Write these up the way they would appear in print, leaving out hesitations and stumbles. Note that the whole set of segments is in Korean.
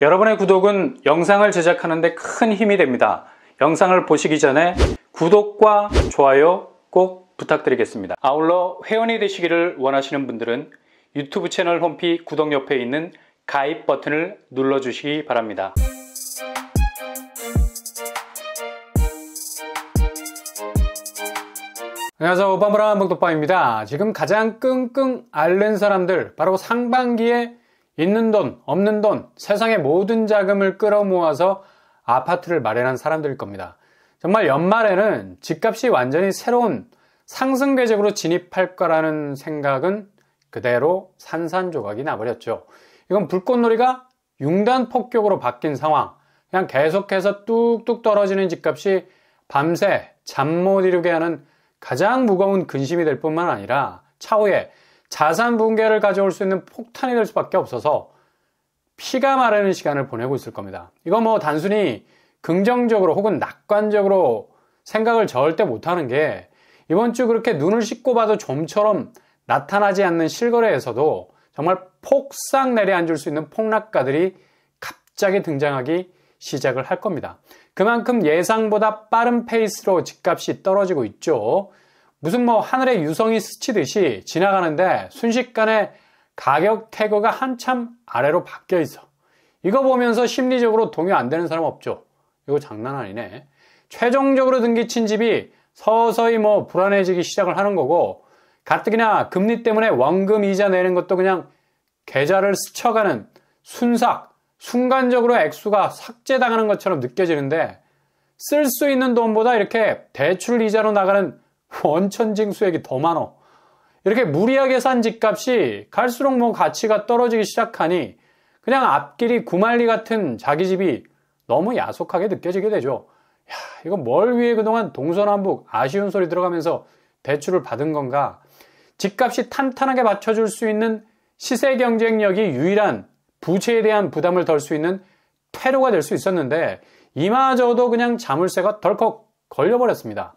여러분의 구독은 영상을 제작하는 데 큰 힘이 됩니다. 영상을 보시기 전에 구독과 좋아요 꼭 부탁드리겠습니다. 아울러 회원이 되시기를 원하시는 분들은 유튜브 채널 홈피 구독 옆에 있는 가입 버튼을 눌러주시기 바랍니다. 안녕하세요. 오빠무라 목독방입니다. 지금 가장 끙끙 앓는 사람들, 바로 상반기에 있는 돈, 없는 돈, 세상의 모든 자금을 끌어모아서 아파트를 마련한 사람들일 겁니다. 정말 연말에는 집값이 완전히 새로운 상승 궤적으로 진입할 거라는 생각은 그대로 산산조각이 나버렸죠. 이건 불꽃놀이가 융단폭격으로 바뀐 상황. 그냥 계속해서 뚝뚝 떨어지는 집값이 밤새 잠 못 이루게 하는 가장 무거운 근심이 될 뿐만 아니라 차후에 자산 붕괴를 가져올 수 있는 폭탄이 될 수밖에 없어서 피가 마르는 시간을 보내고 있을 겁니다. 이거 뭐 단순히 긍정적으로 혹은 낙관적으로 생각을 절대 못하는 게, 이번 주 그렇게 눈을 씻고 봐도 좀처럼 나타나지 않는 실거래에서도 정말 폭삭 내려앉을 수 있는 폭락가들이 갑자기 등장하기 시작을 할 겁니다. 그만큼 예상보다 빠른 페이스로 집값이 떨어지고 있죠. 무슨 뭐 하늘에 유성이 스치듯이 지나가는데 순식간에 가격 태그가 한참 아래로 바뀌어 있어. 이거 보면서 심리적으로 동요 안 되는 사람 없죠. 이거 장난 아니네. 최종적으로 등기친 집이 서서히 뭐 불안해지기 시작을 하는 거고, 가뜩이나 금리 때문에 원금 이자 내는 것도 그냥 계좌를 스쳐가는 순간적으로 액수가 삭제당하는 것처럼 느껴지는데, 쓸 수 있는 돈보다 이렇게 대출 이자로 나가는 원천징수액이 더 많어. 이렇게 무리하게 산 집값이 갈수록 뭐 가치가 떨어지기 시작하니 그냥 앞길이 구말리 같은 자기 집이 너무 야속하게 느껴지게 되죠. 야, 이거 뭘 위해 그동안 동서남북 아쉬운 소리 들어가면서 대출을 받은 건가? 집값이 탄탄하게 받쳐줄 수 있는 시세 경쟁력이 유일한 부채에 대한 부담을 덜 수 있는 퇴로가 될 수 있었는데, 이마저도 그냥 자물쇠가 덜컥 걸려버렸습니다.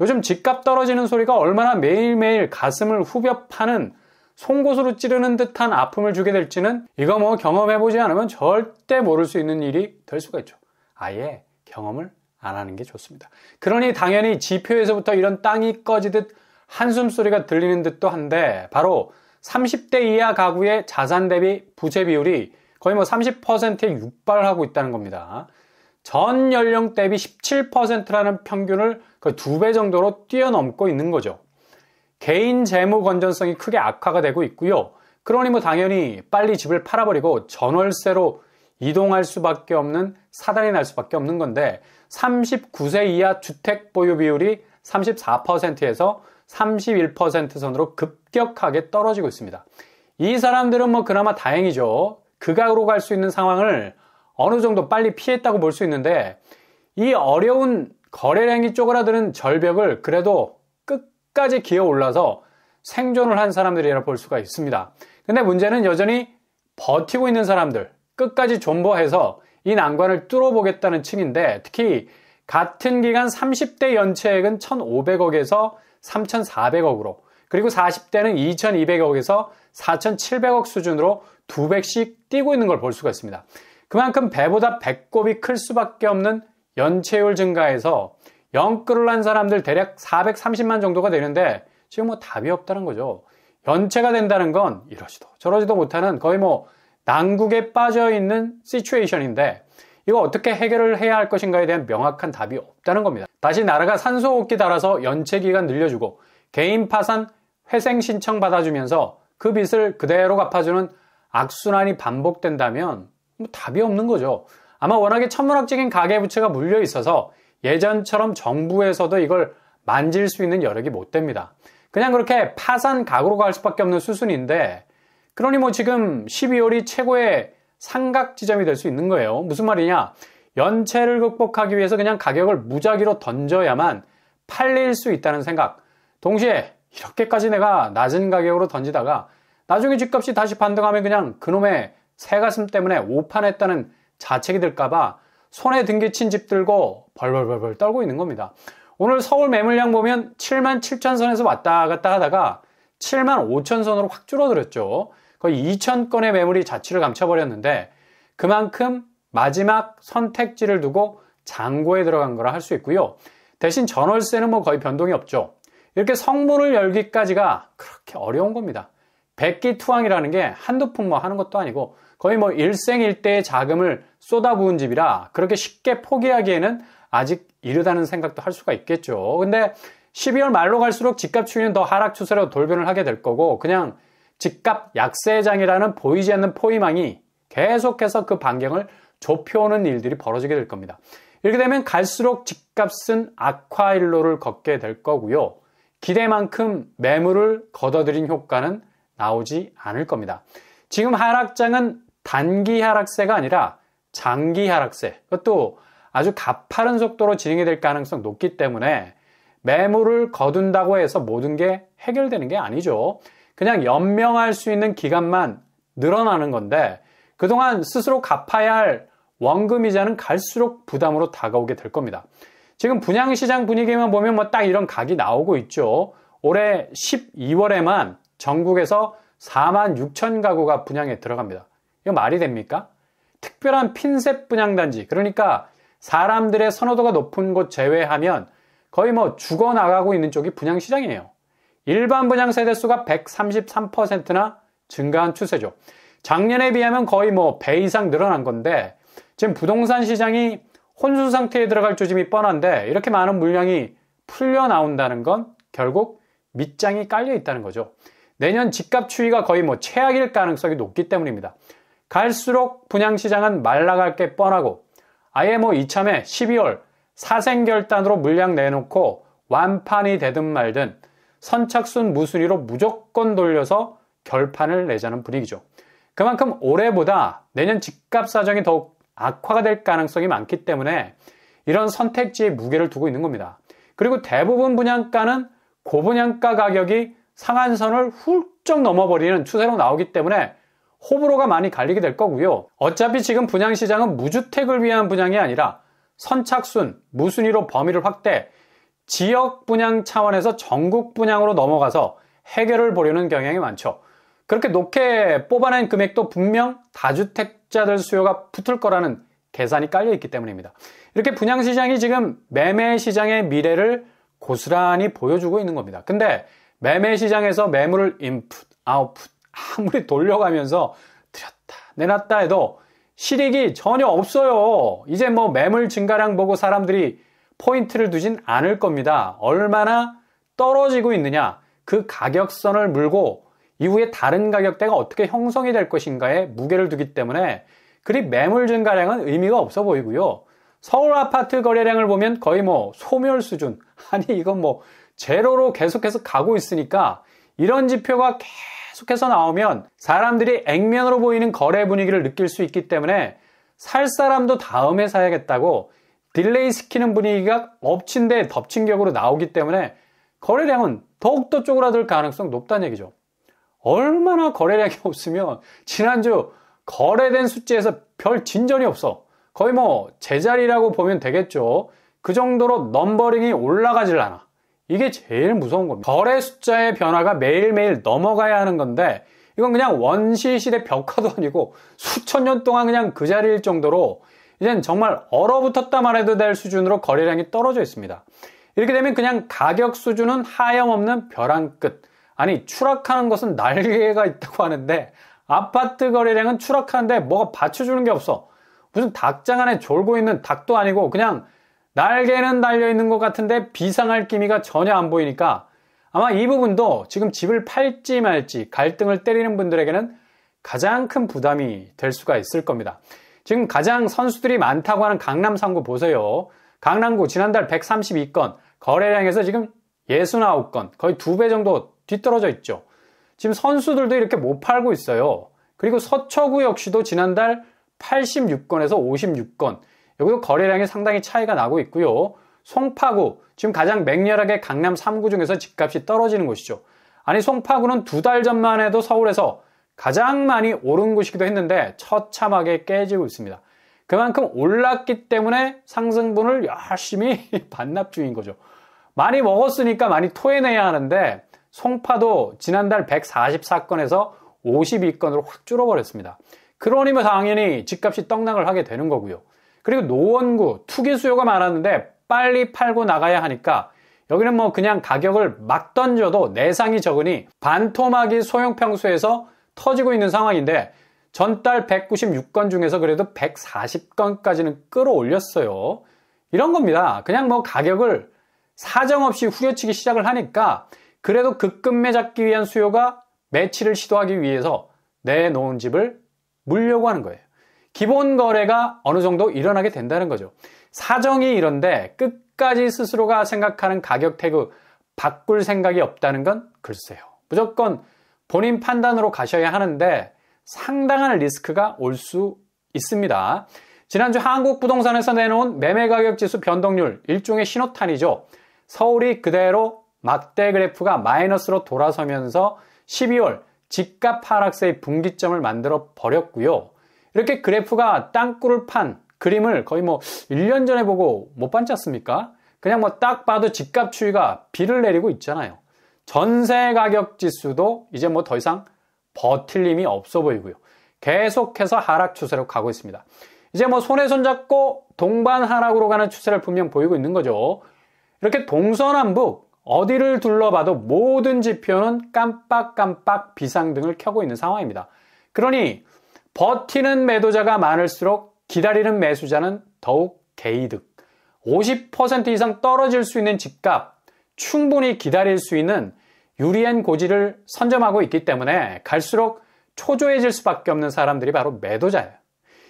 요즘 집값 떨어지는 소리가 얼마나 매일매일 가슴을 후벼 파는 송곳으로 찌르는 듯한 아픔을 주게 될지는 이거 뭐 경험해보지 않으면 절대 모를 수 있는 일이 될 수가 있죠. 아예 경험을 안 하는 게 좋습니다. 그러니 당연히 지표에서부터 이런 땅이 꺼지듯 한숨 소리가 들리는 듯도 한데, 바로 30대 이하 가구의 자산 대비 부채 비율이 거의 뭐 30%에 육박하고 있다는 겁니다. 전 연령 대비 17%라는 평균을 거의 2배 정도로 뛰어넘고 있는 거죠. 개인 재무 건전성이 크게 악화가 되고 있고요. 그러니 뭐 당연히 빨리 집을 팔아버리고 전월세로 이동할 수밖에 없는 사단이 날 수밖에 없는 건데, 39세 이하 주택 보유 비율이 34%에서 31% 선으로 급격하게 떨어지고 있습니다. 이 사람들은 뭐 그나마 다행이죠. 극악으로 갈 수 있는 상황을 어느 정도 빨리 피했다고 볼 수 있는데, 이 어려운 거래량이 쪼그라드는 절벽을 그래도 끝까지 기어 올라서 생존을 한 사람들이라 볼 수가 있습니다. 근데 문제는 여전히 버티고 있는 사람들, 끝까지 존버해서 이 난관을 뚫어보겠다는 층인데, 특히 같은 기간 30대 연체액은 1,500억에서 3,400억으로, 그리고 40대는 2,200억에서 4,700억 수준으로 2배씩 뛰고 있는 걸 볼 수가 있습니다. 그만큼 배보다 배꼽이 클 수밖에 없는 연체율 증가에서 영끌을 한 사람들 대략 430만 정도가 되는데, 지금 뭐 답이 없다는 거죠. 연체가 된다는 건 이러지도 저러지도 못하는 거의 뭐 난국에 빠져 있는 시츄에이션인데, 이거 어떻게 해결을 해야 할 것인가에 대한 명확한 답이 없다는 겁니다. 다시 나라가 산소호흡기 달아서 연체 기간 늘려주고 개인 파산 회생 신청 받아주면서 그 빚을 그대로 갚아주는 악순환이 반복된다면 뭐 답이 없는 거죠. 아마 워낙에 천문학적인 가계부채가 물려 있어서 예전처럼 정부에서도 이걸 만질 수 있는 여력이 못 됩니다. 그냥 그렇게 파산 각오로 갈 수밖에 없는 수순인데, 그러니 뭐 지금 12월이 최고의 삼각 지점이 될 수 있는 거예요. 무슨 말이냐? 연체를 극복하기 위해서 그냥 가격을 무작위로 던져야만 팔릴 수 있다는 생각. 동시에 이렇게까지 내가 낮은 가격으로 던지다가 나중에 집값이 다시 반등하면 그냥 그놈의 새가슴 때문에 오판했다는 자책이 들까봐 손에 등기친 집 들고 벌벌벌벌 떨고 있는 겁니다. 오늘 서울 매물량 보면 7만 7천 선에서 왔다 갔다 하다가 7만 5천 선으로 확 줄어들었죠. 거의 2천 건의 매물이 자취를 감춰버렸는데, 그만큼 마지막 선택지를 두고 장고에 들어간 거라 할 수 있고요. 대신 전월세는 뭐 거의 변동이 없죠. 이렇게 성문을 열기까지가 그렇게 어려운 겁니다. 백기투항이라는 게 한두 푼 뭐 하는 것도 아니고 거의 뭐 일생일대의 자금을 쏟아부은 집이라 그렇게 쉽게 포기하기에는 아직 이르다는 생각도 할 수가 있겠죠. 근데 12월 말로 갈수록 집값 추이는 더 하락 추세로 돌변을 하게 될 거고 그냥 집값 약세장이라는 보이지 않는 포위망이 계속해서 그 반경을 좁혀오는 일들이 벌어지게 될 겁니다. 이렇게 되면 갈수록 집값은 악화일로를 걷게 될 거고요. 기대만큼 매물을 걷어들인 효과는 나오지 않을 겁니다. 지금 하락장은 단기 하락세가 아니라 장기 하락세, 그것도 아주 가파른 속도로 진행이 될 가능성 높기 때문에 매물을 거둔다고 해서 모든 게 해결되는 게 아니죠. 그냥 연명할 수 있는 기간만 늘어나는 건데 그동안 스스로 갚아야 할 원금이자는 갈수록 부담으로 다가오게 될 겁니다. 지금 분양시장 분위기만 보면 뭐 딱 이런 각이 나오고 있죠. 올해 12월에만 전국에서 4만 6천 가구가 분양에 들어갑니다. 이거 말이 됩니까? 특별한 핀셋 분양단지, 그러니까 사람들의 선호도가 높은 곳 제외하면 거의 뭐 죽어나가고 있는 쪽이 분양시장이에요. 일반 분양 세대수가 133%나 증가한 추세죠. 작년에 비하면 거의 뭐 배 이상 늘어난 건데 지금 부동산 시장이 혼수 상태에 들어갈 조짐이 뻔한데 이렇게 많은 물량이 풀려 나온다는 건 결국 밑장이 깔려 있다는 거죠. 내년 집값 추이가 거의 뭐 최악일 가능성이 높기 때문입니다. 갈수록 분양시장은 말라갈 게 뻔하고 아예 뭐 이참에 12월 사생결단으로 물량 내놓고 완판이 되든 말든 선착순 무순위로 무조건 돌려서 결판을 내자는 분위기죠. 그만큼 올해보다 내년 집값 사정이 더욱 악화가 될 가능성이 많기 때문에 이런 선택지에 무게를 두고 있는 겁니다. 그리고 대부분 분양가는 고분양가 가격이 상한선을 훌쩍 넘어버리는 추세로 나오기 때문에 호불호가 많이 갈리게 될 거고요. 어차피 지금 분양시장은 무주택을 위한 분양이 아니라 선착순, 무순위로 범위를 확대, 지역 분양 차원에서 전국 분양으로 넘어가서 해결을 보려는 경향이 많죠. 그렇게 높게 뽑아낸 금액도 분명 다주택자들 수요가 붙을 거라는 계산이 깔려 있기 때문입니다. 이렇게 분양시장이 지금 매매시장의 미래를 고스란히 보여주고 있는 겁니다. 근데 매매시장에서 매물을 인풋, 아웃풋 아무리 돌려가면서 들였다 내놨다 해도 실익이 전혀 없어요. 이제 뭐 매물 증가량 보고 사람들이 포인트를 두진 않을 겁니다. 얼마나 떨어지고 있느냐, 그 가격선을 물고 이후에 다른 가격대가 어떻게 형성이 될 것인가에 무게를 두기 때문에 그리 매물 증가량은 의미가 없어 보이고요. 서울 아파트 거래량을 보면 거의 뭐 소멸 수준, 아니 이건 뭐 제로로 계속해서 가고 있으니까 이런 지표가 계속해서 나오면 사람들이 액면으로 보이는 거래 분위기를 느낄 수 있기 때문에 살 사람도 다음에 사야겠다고 딜레이 시키는 분위기가 엎친 데 덮친 격으로 나오기 때문에 거래량은 더욱더 쪼그라들 가능성 높다는 얘기죠. 얼마나 거래량이 없으면 지난주 거래된 숫자에서 별 진전이 없어. 거의 뭐 제자리라고 보면 되겠죠. 그 정도로 넘버링이 올라가질 않아. 이게 제일 무서운 겁니다. 거래 숫자의 변화가 매일매일 넘어가야 하는 건데 이건 그냥 원시시대 벽화도 아니고 수천 년 동안 그냥 그 자리일 정도로 이젠 정말 얼어붙었다 말해도 될 수준으로 거래량이 떨어져 있습니다. 이렇게 되면 그냥 가격 수준은 하염없는 벼랑 끝. 아니 추락하는 것은 날개가 있다고 하는데 아파트 거래량은 추락하는데 뭐가 받쳐주는 게 없어. 무슨 닭장 안에 졸고 있는 닭도 아니고 그냥 날개는 달려있는 것 같은데 비상할 기미가 전혀 안 보이니까 아마 이 부분도 지금 집을 팔지 말지 갈등을 때리는 분들에게는 가장 큰 부담이 될 수가 있을 겁니다. 지금 가장 선수들이 많다고 하는 강남 3구 보세요. 강남구 지난달 132건, 거래량에서 지금 69건, 거의 2배 정도 뒤떨어져 있죠. 지금 선수들도 이렇게 못 팔고 있어요. 그리고 서초구 역시도 지난달 86건에서 56건, 여기도 거래량이 상당히 차이가 나고 있고요. 송파구, 지금 가장 맹렬하게 강남 3구 중에서 집값이 떨어지는 곳이죠. 아니 송파구는 2달 전만 해도 서울에서 가장 많이 오른 곳이기도 했는데 처참하게 깨지고 있습니다. 그만큼 올랐기 때문에 상승분을 열심히 반납 중인 거죠. 많이 먹었으니까 많이 토해내야 하는데 송파도 지난달 144건에서 52건으로 확 줄어버렸습니다. 그러니 뭐 당연히 집값이 떡락을 하게 되는 거고요. 그리고 노원구, 투기 수요가 많았는데 빨리 팔고 나가야 하니까 여기는 뭐 그냥 가격을 막 던져도 내상이 적으니 반토막이 소형평수에서 터지고 있는 상황인데 전달 196건 중에서 그래도 140건까지는 끌어올렸어요. 이런 겁니다. 그냥 뭐 가격을 사정없이 후려치기 시작을 하니까 그래도 급급매 잡기 위한 수요가 매치를 시도하기 위해서 내놓은 집을 물려고 하는 거예요. 기본 거래가 어느 정도 일어나게 된다는 거죠. 사정이 이런데 끝까지 스스로가 생각하는 가격 태그 바꿀 생각이 없다는 건 글쎄요. 무조건 본인 판단으로 가셔야 하는데 상당한 리스크가 올 수 있습니다. 지난주 한국부동산에서 내놓은 매매가격지수 변동률 일종의 신호탄이죠. 서울이 그대로 막대 그래프가 마이너스로 돌아서면서 12월 집값 하락세의 분기점을 만들어 버렸고요. 이렇게 그래프가 땅굴을 판 그림을 거의 뭐 1년 전에 보고 못 봤지 않습니까? 그냥 뭐 딱 봐도 집값 추이가 비를 내리고 있잖아요. 전세 가격 지수도 이제 뭐 더 이상 버틸 힘이 없어 보이고요. 계속해서 하락 추세로 가고 있습니다. 이제 뭐 손에 손잡고 동반 하락으로 가는 추세를 분명 보이고 있는 거죠. 이렇게 동서남북 어디를 둘러봐도 모든 지표는 깜빡깜빡 비상등을 켜고 있는 상황입니다. 그러니 버티는 매도자가 많을수록 기다리는 매수자는 더욱 개이득. 50% 이상 떨어질 수 있는 집값, 충분히 기다릴 수 있는 유리한 고지를 선점하고 있기 때문에 갈수록 초조해질 수밖에 없는 사람들이 바로 매도자예요.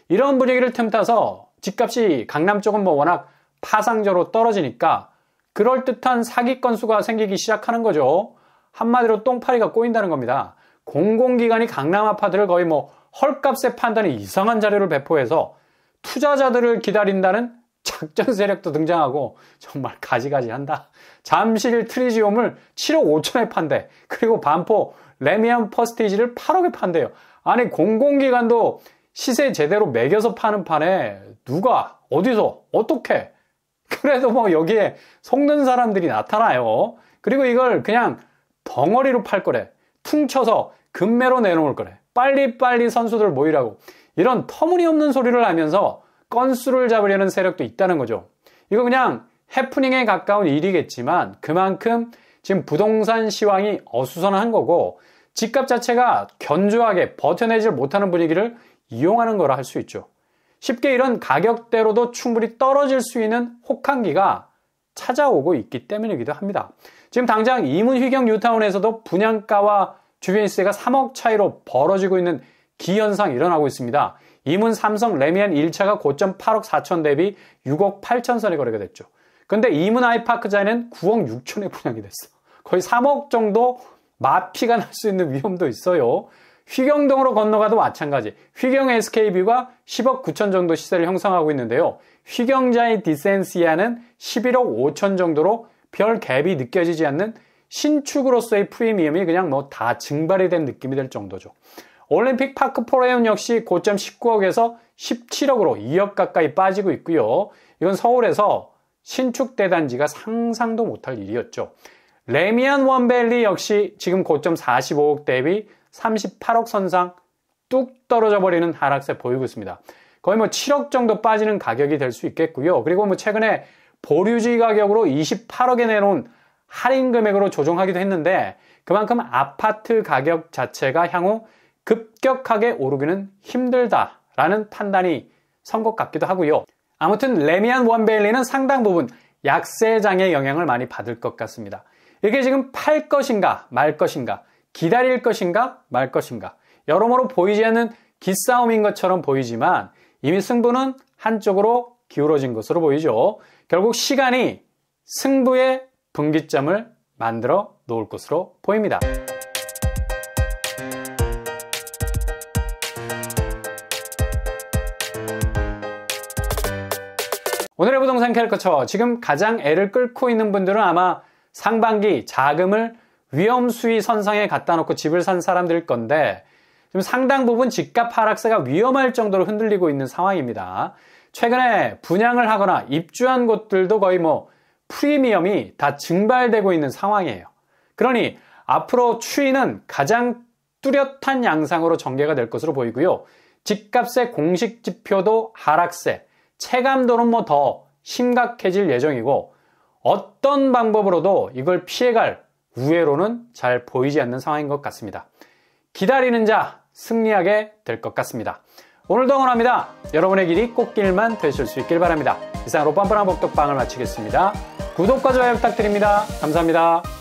이런 분위기를 틈타서 집값이 강남 쪽은 뭐 워낙 파상적으로 떨어지니까 그럴듯한 사기 건수가 생기기 시작하는 거죠. 한마디로 똥파리가 꼬인다는 겁니다. 공공기관이 강남 아파트를 거의 뭐 헐값에 판다는 이상한 자료를 배포해서 투자자들을 기다린다는 작전 세력도 등장하고 정말 가지가지한다. 잠실 트리지움을 7억 5천에 판대. 그리고 반포 레미안 퍼스티지를 8억에 판대요. 아니 공공기관도 시세 제대로 매겨서 파는 판에 누가 어디서 어떻게 그래도 뭐 여기에 속는 사람들이 나타나요. 그리고 이걸 그냥 덩어리로 팔 거래. 퉁쳐서 금매로 내놓을 거래. 빨리빨리 선수들 모이라고. 이런 터무니없는 소리를 하면서 건수를 잡으려는 세력도 있다는 거죠. 이거 그냥 해프닝에 가까운 일이겠지만 그만큼 지금 부동산 시황이 어수선한 거고 집값 자체가 견조하게 버텨내질 못하는 분위기를 이용하는 거라 할 수 있죠. 쉽게 이런 가격대로도 충분히 떨어질 수 있는 혹한기가 찾아오고 있기 때문이기도 합니다. 지금 당장 이문 휘경 뉴타운에서도 분양가와 주변 시세가 3억 차이로 벌어지고 있는 기현상이 일어나고 있습니다. 이문 삼성 레미안 1차가 고점 8억 4천 대비 6억 8천 선에 거래가 됐죠. 근데 이문 아이파크자에는 9억 6천에 분양이 됐어. 거의 3억 정도 마피가 날 수 있는 위험도 있어요. 휘경동으로 건너가도 마찬가지. 휘경 SK뷰가 10억 9천 정도 시세를 형성하고 있는데요. 휘경자의 디센시아는 11억 5천 정도로 별 갭이 느껴지지 않는 신축으로서의 프리미엄이 그냥 뭐 다 증발이 된 느낌이 될 정도죠. 올림픽 파크 포레온 역시 고점 19억에서 17억으로 2억 가까이 빠지고 있고요. 이건 서울에서 신축 대단지가 상상도 못할 일이었죠. 레미안 원밸리 역시 지금 고점 45억 대비 38억 선상 뚝 떨어져 버리는 하락세 보이고 있습니다. 거의 뭐 7억 정도 빠지는 가격이 될 수 있겠고요. 그리고 뭐 최근에 보류지 가격으로 28억에 내놓은 할인 금액으로 조정하기도 했는데 그만큼 아파트 가격 자체가 향후 급격하게 오르기는 힘들다라는 판단이 선 것 같기도 하고요. 아무튼 레미안 원밸리는 상당 부분 약세장의 영향을 많이 받을 것 같습니다. 이게 지금 팔 것인가 말 것인가 기다릴 것인가 말 것인가 여러모로 보이지 않는 기싸움인 것처럼 보이지만 이미 승부는 한쪽으로 기울어진 것으로 보이죠. 결국 시간이 승부의 분기점을 만들어 놓을 것으로 보입니다. 오늘의 부동산 캐릭터처 지금 가장 애를 끓고 있는 분들은 아마 상반기 자금을 위험 수위 선상에 갖다 놓고 집을 산 사람들일 건데 지금 상당 부분 집값 하락세가 위험할 정도로 흔들리고 있는 상황입니다. 최근에 분양을 하거나 입주한 곳들도 거의 뭐 프리미엄이 다 증발되고 있는 상황이에요. 그러니 앞으로 추이는 가장 뚜렷한 양상으로 전개가 될 것으로 보이고요. 집값의 공식 지표도 하락세, 체감도는 뭐 더 심각해질 예정이고 어떤 방법으로도 이걸 피해갈 우회로는 잘 보이지 않는 상황인 것 같습니다. 기다리는 자 승리하게 될 것 같습니다. 오늘도 응원합니다. 여러분의 길이 꽃길만 되실 수 있길 바랍니다. 이상으로 뻔뻔한 복덕방을 마치겠습니다. 구독과 좋아요 부탁드립니다. 감사합니다.